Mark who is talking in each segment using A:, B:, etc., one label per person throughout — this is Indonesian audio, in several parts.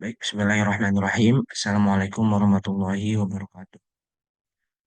A: Baik, bismillahirrahmanirrahim. Assalamualaikum warahmatullahi wabarakatuh.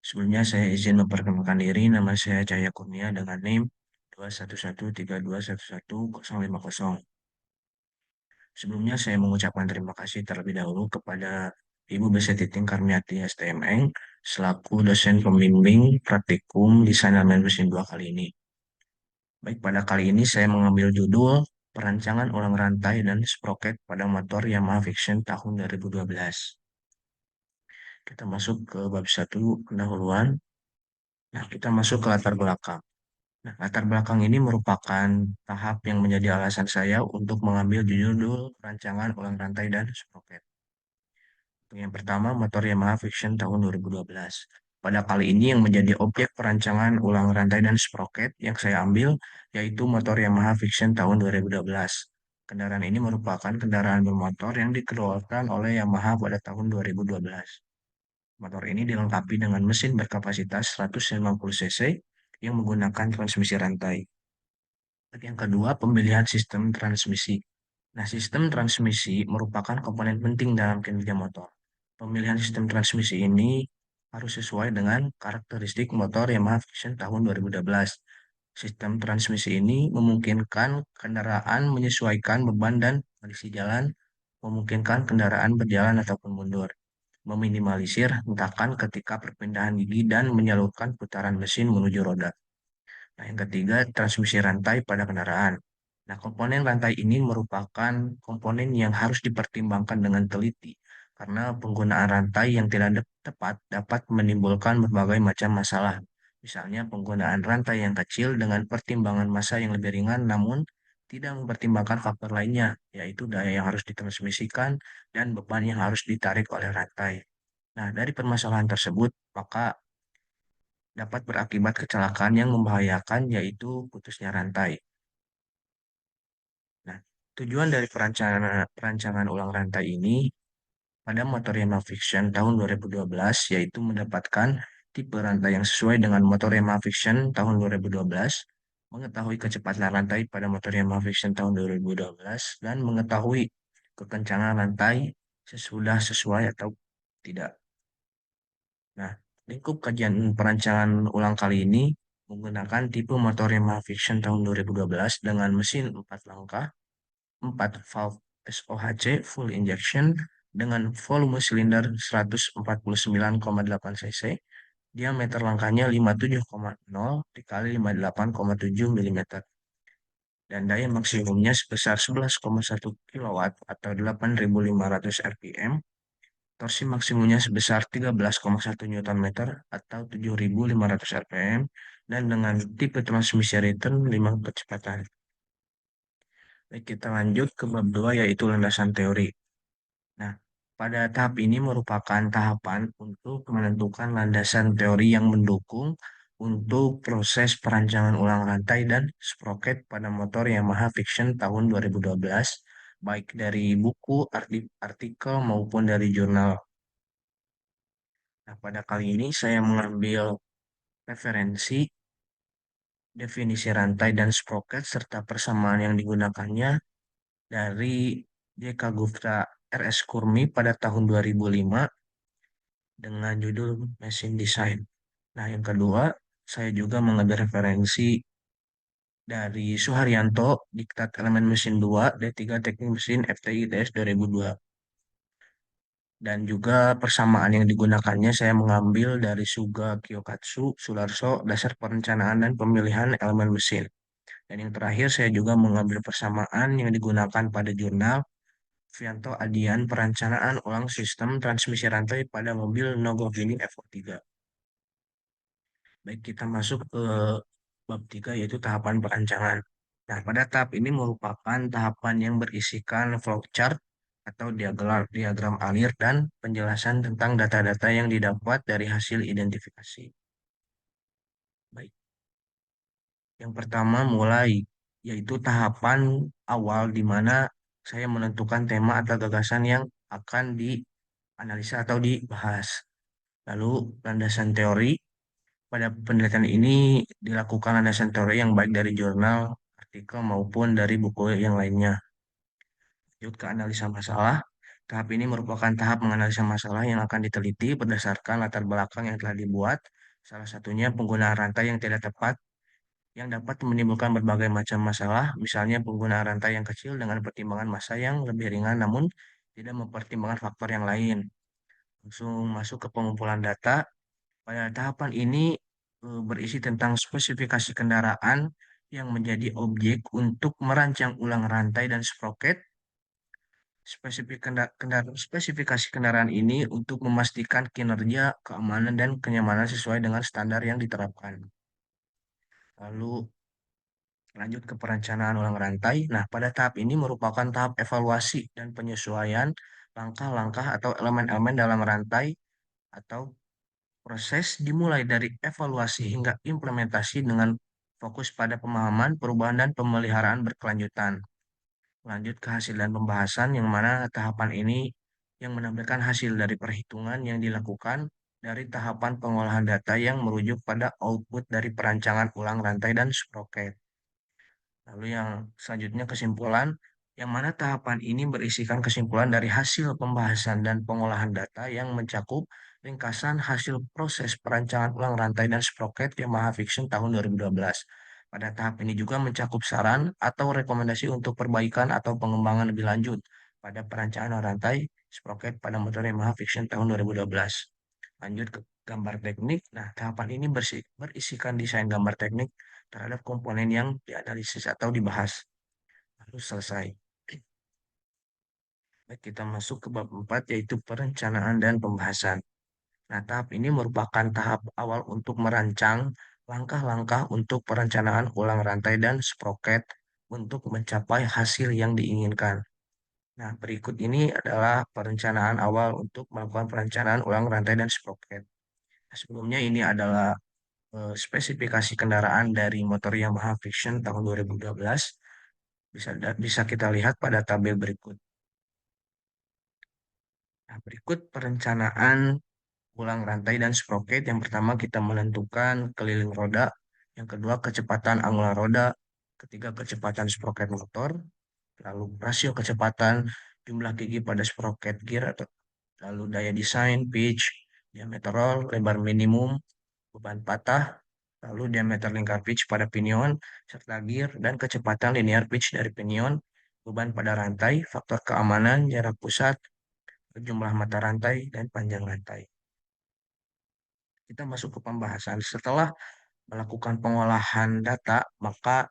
A: Sebelumnya saya izin memperkenalkan diri, nama saya Cahaya Kurnia dengan NIM 21132110050. Sebelumnya saya mengucapkan terima kasih terlebih dahulu kepada Ibu Besetiting Karmiati STMN selaku dosen pembimbing praktikum desain elemen mesin 2 kali ini. Baik, pada kali ini saya mengambil judul Perancangan Ulang Rantai dan Sprocket pada Motor Yamaha Fiction tahun 2012. Kita masuk ke bab satu pendahuluan. Nah, kita masuk ke latar belakang. Nah, latar belakang ini merupakan tahap yang menjadi alasan saya untuk mengambil judul rancangan ulang rantai dan sprocket. Yang pertama, motor Yamaha Fiction tahun 2012. Pada kali ini yang menjadi objek perancangan ulang rantai dan sprocket yang saya ambil yaitu motor Yamaha Fiction tahun 2012. Kendaraan ini merupakan kendaraan bermotor yang dikeluarkan oleh Yamaha pada tahun 2012. Motor ini dilengkapi dengan mesin berkapasitas 150 cc yang menggunakan transmisi rantai. Yang kedua, pemilihan sistem transmisi. Nah, sistem transmisi merupakan komponen penting dalam kinerja motor. Pemilihan sistem transmisi ini harus sesuai dengan karakteristik motor Yamaha Vision tahun 2012. Sistem transmisi ini memungkinkan kendaraan menyesuaikan beban dan kondisi jalan, memungkinkan kendaraan berjalan ataupun mundur, meminimalisir hentakan ketika perpindahan gigi dan menyalurkan putaran mesin menuju roda. Nah, yang ketiga, transmisi rantai pada kendaraan. Nah, komponen rantai ini merupakan komponen yang harus dipertimbangkan dengan teliti karena penggunaan rantai yang tidak tepat dapat menimbulkan berbagai macam masalah. Misalnya, penggunaan rantai yang kecil dengan pertimbangan massa yang lebih ringan namun tidak mempertimbangkan faktor lainnya, yaitu daya yang harus ditransmisikan dan beban yang harus ditarik oleh rantai. Nah, dari permasalahan tersebut, maka dapat berakibat kecelakaan yang membahayakan, yaitu putusnya rantai. Nah, tujuan dari perancangan ulang rantai ini pada motor Yamaha Fiction tahun 2012 yaitu mendapatkan tipe rantai yang sesuai dengan motor Yamaha Fiction tahun 2012, mengetahui kecepatan rantai pada motor Yamaha Fiction tahun 2012, dan mengetahui kekencangan rantai sesudah sesuai atau tidak. Nah, lingkup kajian perancangan ulang kali ini menggunakan tipe motor Yamaha Fiction tahun 2012 dengan mesin 4 langkah, 4 valve SOHC full injection dengan volume silinder 149,8 cc, diameter langkahnya 57,0 dikali 58,7 mm, dan daya maksimumnya sebesar 11,1 kW atau 8.500 rpm. Torsi maksimumnya sebesar 13,1 Nm atau 7.500 rpm dan dengan tipe transmisi return 5 kecepatan. Baik, kita lanjut ke bab 2 yaitu landasan teori. Nah, pada tahap ini merupakan tahapan untuk menentukan landasan teori yang mendukung untuk proses perancangan ulang rantai dan sprocket pada motor Yamaha Fiction tahun 2012, baik dari buku, artikel maupun dari jurnal. Nah, pada kali ini saya mengambil referensi, definisi rantai dan sprocket, serta persamaan yang digunakannya dari J.K. Gupta R.S. Kurmi pada tahun 2005 dengan judul Mesin Design. Nah, yang kedua, saya juga mengambil referensi dari Suharyanto, Diktat Elemen Mesin 2, D3 Teknik Mesin FTI TS 2002. Dan juga persamaan yang digunakannya saya mengambil dari Suga Kiyokatsu, Sularso, Dasar Perencanaan dan Pemilihan Elemen Mesin. Dan yang terakhir saya juga mengambil persamaan yang digunakan pada jurnal Vianto Adian Perencanaan Ulang Sistem Transmisi Rantai pada Mobil Nogogini Evo 3. Baik, kita masuk ke bab 3 yaitu tahapan perancangan. Nah, pada tahap ini merupakan tahapan yang berisikan flowchart atau diagram alir dan penjelasan tentang data-data yang didapat dari hasil identifikasi. Baik, yang pertama mulai, yaitu tahapan awal di mana saya menentukan tema atau gagasan yang akan dianalisa atau dibahas. Lalu landasan teori, pada penelitian ini dilakukan landasan teori yang baik dari jurnal, artikel maupun dari buku yang lainnya. Lanjut ke analisa masalah. Tahap ini merupakan tahap menganalisa masalah yang akan diteliti berdasarkan latar belakang yang telah dibuat. Salah satunya penggunaan rantai yang tidak tepat yang dapat menimbulkan berbagai macam masalah, misalnya penggunaan rantai yang kecil dengan pertimbangan massa yang lebih ringan namun tidak mempertimbangkan faktor yang lain. Langsung masuk ke pengumpulan data. Pada tahapan ini berisi tentang spesifikasi kendaraan yang menjadi objek untuk merancang ulang rantai dan sproket. Spesifikasi kendaraan ini untuk memastikan kinerja, keamanan, dan kenyamanan sesuai dengan standar yang diterapkan. Lalu lanjut ke perencanaan ulang rantai. Nah, pada tahap ini merupakan tahap evaluasi dan penyesuaian langkah-langkah atau elemen-elemen dalam rantai atau proses dimulai dari evaluasi hingga implementasi dengan fokus pada pemahaman, perubahan, dan pemeliharaan berkelanjutan. Lanjut ke hasil dan pembahasan, yang mana tahapan ini yang menampilkan hasil dari perhitungan yang dilakukan dari tahapan pengolahan data yang merujuk pada output dari perancangan ulang rantai dan sproket. Lalu yang selanjutnya kesimpulan, yang mana tahapan ini berisikan kesimpulan dari hasil pembahasan dan pengolahan data yang mencakup ringkasan hasil proses perancangan ulang rantai dan sproket Yamaha Fiction tahun 2012. Pada tahap ini juga mencakup saran atau rekomendasi untuk perbaikan atau pengembangan lebih lanjut pada perancangan rantai sproket pada motor Yamaha Fiction tahun 2012. Lanjut ke gambar teknik. Nah, tahapan ini berisikan desain gambar teknik terhadap komponen yang dianalisis atau dibahas. Lalu selesai. Baik, kita masuk ke bab 4 yaitu perencanaan dan pembahasan. Nah, tahap ini merupakan tahap awal untuk merancang langkah-langkah untuk perencanaan ulang rantai dan sproket untuk mencapai hasil yang diinginkan. Nah, berikut ini adalah perencanaan awal untuk melakukan perencanaan ulang rantai dan sproket. Nah, sebelumnya ini adalah spesifikasi kendaraan dari motor Yamaha Fiction tahun 2012. Bisa kita lihat pada tabel berikut. Nah, berikut perencanaan ulang rantai dan sproket. Yang pertama kita menentukan keliling roda, yang kedua kecepatan angular roda, ketiga kecepatan sproket motor, lalu rasio kecepatan, jumlah gigi pada sproket gear, atau lalu daya desain, pitch, diameter roll, lebar minimum, beban patah, lalu diameter lingkar pitch pada pinion, serta gear dan kecepatan linear pitch dari pinion, beban pada rantai, faktor keamanan, jarak pusat, jumlah mata rantai, dan panjang rantai. Kita masuk ke pembahasan. Setelah melakukan pengolahan data, maka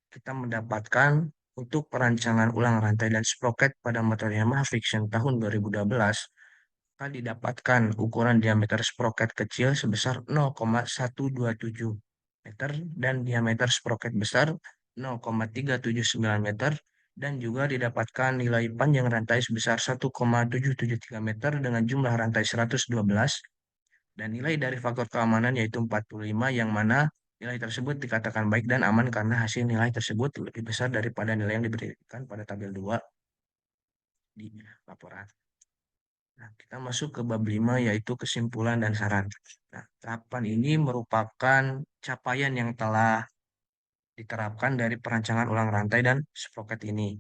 A: kita mendapatkan untuk perancangan ulang rantai dan sproket pada motor Yamaha Fiction tahun 2012, maka didapatkan ukuran diameter sproket kecil sebesar 0,127 meter dan diameter sproket besar 0,379 meter dan juga didapatkan nilai panjang rantai sebesar 1,773 meter dengan jumlah rantai 112 dan nilai dari faktor keamanan yaitu 45 yang mana nilai tersebut dikatakan baik dan aman karena hasil nilai tersebut lebih besar daripada nilai yang diberikan pada tabel 2 di laporan. Nah, kita masuk ke bab 5 yaitu kesimpulan dan saran. Nah, tahapan ini merupakan capaian yang telah diterapkan dari perancangan ulang rantai dan sproket ini.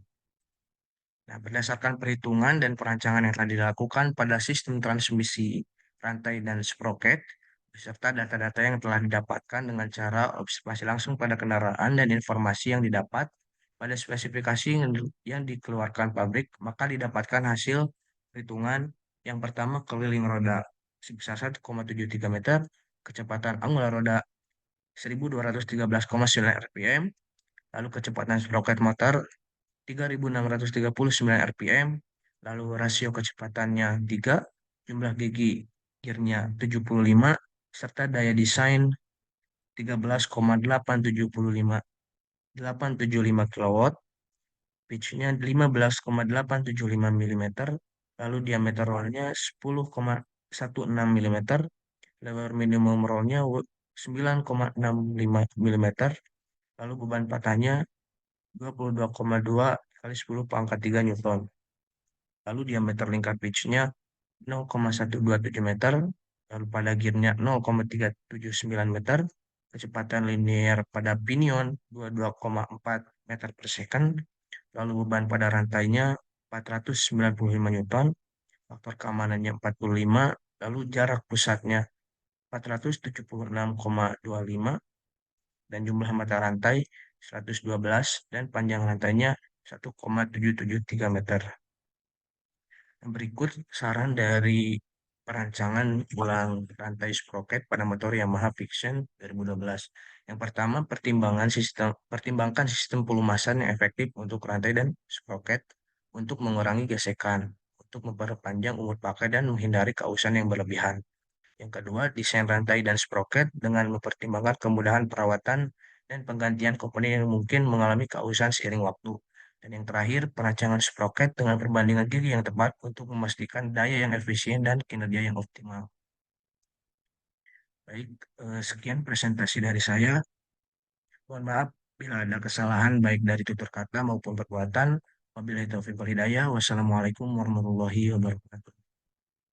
A: Nah, berdasarkan perhitungan dan perancangan yang telah dilakukan pada sistem transmisi rantai dan sproket, beserta data-data yang telah didapatkan dengan cara observasi langsung pada kendaraan dan informasi yang didapat pada spesifikasi yang dikeluarkan pabrik, maka didapatkan hasil perhitungan yang pertama keliling roda sebesar 1,73 meter, kecepatan angular roda 1213,9 rpm, lalu kecepatan sproket motor 3639 rpm, lalu rasio kecepatannya 3, jumlah gigi gearnya 75, serta daya desain 13,875 kW, pitch-nya 15,875 mm, lalu diameter rollnya 10,16 mm, lebar minimum rollnya 9,65 mm, lalu beban patahnya 22,2 kali 10 pangkat 3 Newton. Lalu diameter lingkar pitch-nya 0,127 meter, lalu pada gearnya 0,379 meter, kecepatan linear pada pinion 22,4 meter per second, lalu beban pada rantainya 495 Newton, faktor keamanannya 45, lalu jarak pusatnya 476,25, dan jumlah mata rantai 112, dan panjang rantainya 1,773 meter. Berikut saran dari perancangan ulang rantai sprocket pada motor Yamaha Vixion 2012. Yang pertama, pertimbangkan sistem pelumasan yang efektif untuk rantai dan sprocket untuk mengurangi gesekan, untuk memperpanjang umur pakai dan menghindari kausan yang berlebihan. Yang kedua, desain rantai dan sprocket dengan mempertimbangkan kemudahan perawatan dan penggantian komponen yang mungkin mengalami keausan seiring waktu. Dan yang terakhir, perancangan sprocket dengan perbandingan gigi yang tepat untuk memastikan daya yang efisien dan kinerja yang optimal. Baik, sekian presentasi dari saya. Mohon maaf bila ada kesalahan baik dari tutur kata maupun perbuatan. Wabillahi taufiq wal hidayah. Wassalamualaikum warahmatullahi wabarakatuh.